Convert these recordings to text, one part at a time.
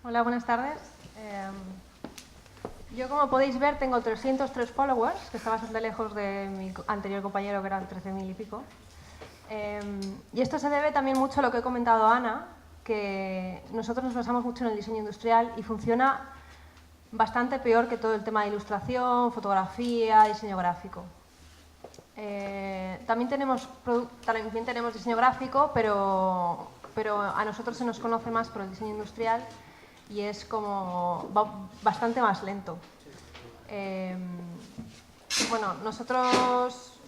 Hola, buenas tardes. Yo, como podéis ver, tengo 303 followers, que está bastante lejos de mi anterior compañero, que eran 13.000 y pico. Y esto se debe también mucho a lo que ha comentado Ana, que nosotros nos basamos mucho en el diseño industrial y funciona bastante peor que todo el tema de ilustración, fotografía, diseño gráfico. También tenemos diseño gráfico, pero a nosotros se nos conoce más por el diseño industrial y es como bastante más lento. Bueno, nosotros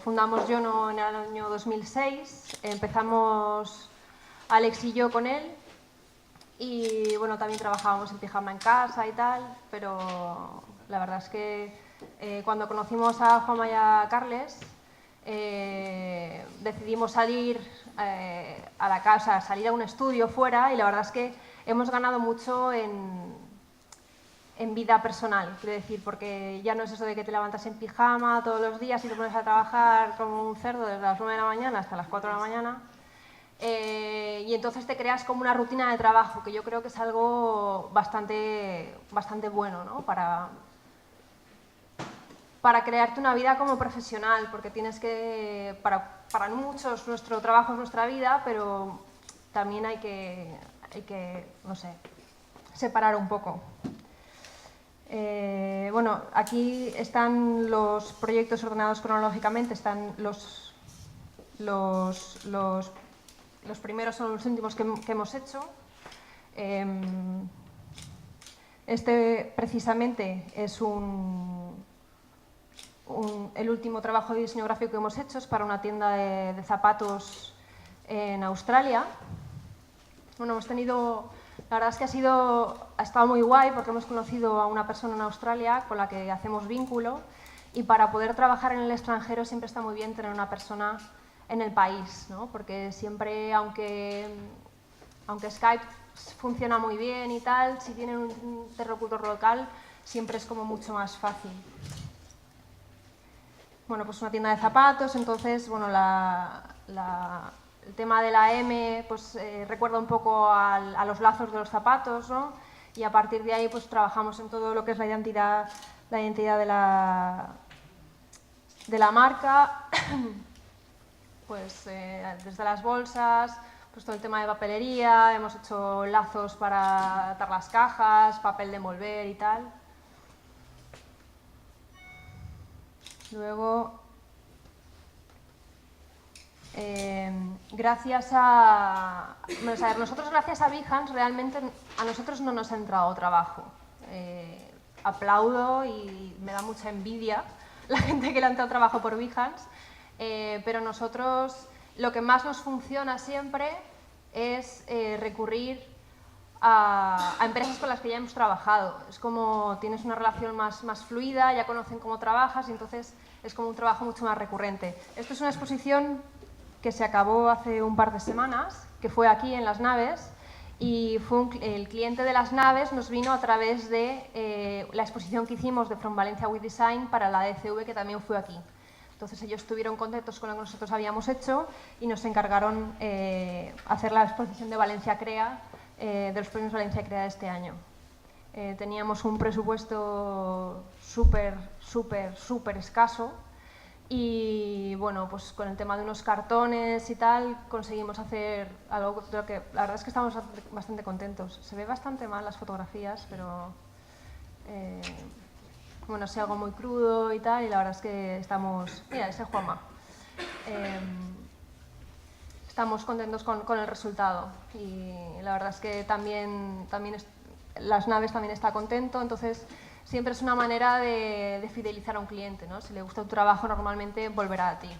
fundamos Yono en el año 2006, empezamos Alex y yo con él y bueno, también trabajábamos en pijama en casa y tal, pero la verdad es que cuando conocimos a Juanma y a Carles, decidimos salir a la casa, salir a un estudio fuera, y la verdad es que hemos ganado mucho en vida personal, quiero decir, porque ya no es eso de que te levantas en pijama todos los días y te pones a trabajar como un cerdo desde las 9 de la mañana hasta las 4 de la mañana. Y entonces te creas como una rutina de trabajo, que yo creo que es algo bastante bueno, ¿no? Para crearte una vida como profesional, porque tienes que, para muchos nuestro trabajo es nuestra vida, pero también hay que, no sé, separar un poco. Bueno, aquí están los proyectos ordenados cronológicamente, están los primeros son los últimos que hemos hecho. Este precisamente es el último trabajo de diseño gráfico que hemos hecho, es para una tienda de zapatos en Australia. Bueno, hemos tenido, la verdad es que ha estado muy guay porque hemos conocido a una persona en Australia con la que hacemos vínculo, y para poder trabajar en el extranjero siempre está muy bien tener una persona en el país, ¿no? Porque siempre, aunque Skype funciona muy bien y tal, si tienen un interlocutor local siempre es como mucho más fácil. Bueno, pues una tienda de zapatos, entonces, bueno, el tema de la M pues recuerda un poco a los lazos de los zapatos, ¿no? Y a partir de ahí pues trabajamos en todo lo que es la identidad de la marca, pues desde las bolsas, pues todo el tema de papelería, hemos hecho lazos para atar las cajas, papel de envolver y tal. Luego, gracias a nosotros, gracias a Behance, realmente a nosotros no nos ha entrado trabajo. Aplaudo y me da mucha envidia la gente que le ha entrado trabajo por Behance, pero nosotros lo que más nos funciona siempre es recurrir a empresas con las que ya hemos trabajado. Es como tienes una relación más fluida, ya conocen cómo trabajas y entonces es como un trabajo mucho más recurrente. Esto es una exposición que se acabó hace un par de semanas, que fue aquí en Las Naves, y el cliente de Las Naves nos vino a través de la exposición que hicimos de From Valencia with Design para la DCV, que también fue aquí. Entonces ellos estuvieron contentos con lo que nosotros habíamos hecho y nos encargaron hacer la exposición de Valencia Crea, de los premios Valencia Crea de este año. Teníamos un presupuesto súper escaso y bueno, pues con el tema de unos cartones y tal conseguimos hacer algo de lo que la verdad es que estamos bastante contentos. Se ve bastante mal las fotografías, pero bueno, es algo muy crudo y tal, y la verdad es que estamos... Mira, ese Juanma. Estamos contentos con el resultado y la verdad es que también Las Naves también está contento, entonces siempre es una manera de fidelizar a un cliente, ¿no? Si le gusta tu trabajo, normalmente volverá a ti.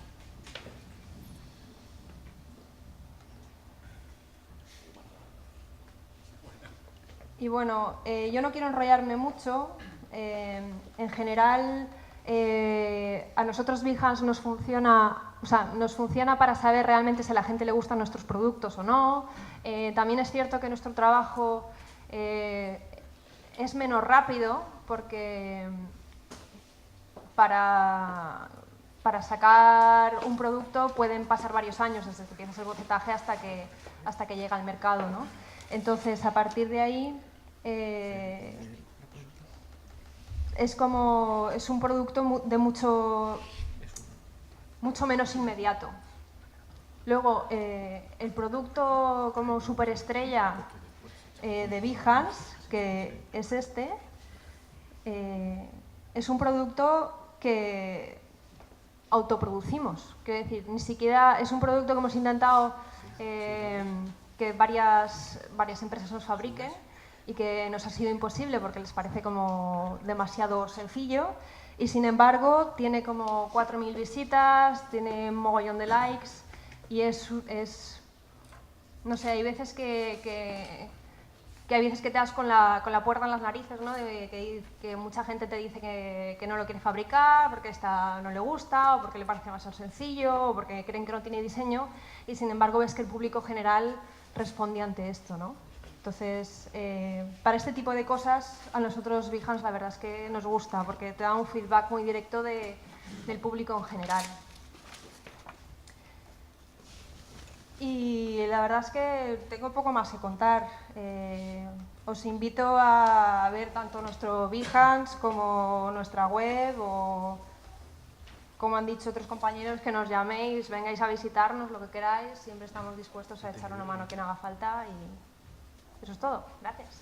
Y bueno, yo no quiero enrollarme mucho. En general, a nosotros Behance nos funciona para saber realmente si a la gente le gustan nuestros productos o no. También es cierto que nuestro trabajo es menos rápido porque para sacar un producto pueden pasar varios años desde que empiezas el bocetaje hasta que llega al mercado, ¿no? Entonces, a partir de ahí, es un producto de mucho menos inmediato. Luego, el producto como superestrella de Behance, que es este, es un producto que autoproducimos. Quiero decir, ni siquiera es un producto que hemos intentado que varias empresas nos fabriquen y que nos ha sido imposible porque les parece como demasiado sencillo. Y sin embargo, tiene como 4.000 visitas, tiene un mogollón de likes y no sé, hay veces que hay veces que te das con la puerta en las narices, ¿no? Que mucha gente te dice que no lo quiere fabricar porque no le gusta o porque le parece demasiado sencillo o porque creen que no tiene diseño y sin embargo ves que el público general responde ante esto, ¿no? Entonces, para este tipo de cosas a nosotros Behance la verdad es que nos gusta porque te da un feedback muy directo del público en general. Y la verdad es que tengo poco más que contar. Os invito a ver tanto nuestro Behance como nuestra web o, como han dicho otros compañeros, que nos llaméis, vengáis a visitarnos, lo que queráis. Siempre estamos dispuestos a echar una mano que no haga falta y eso es todo. Gracias.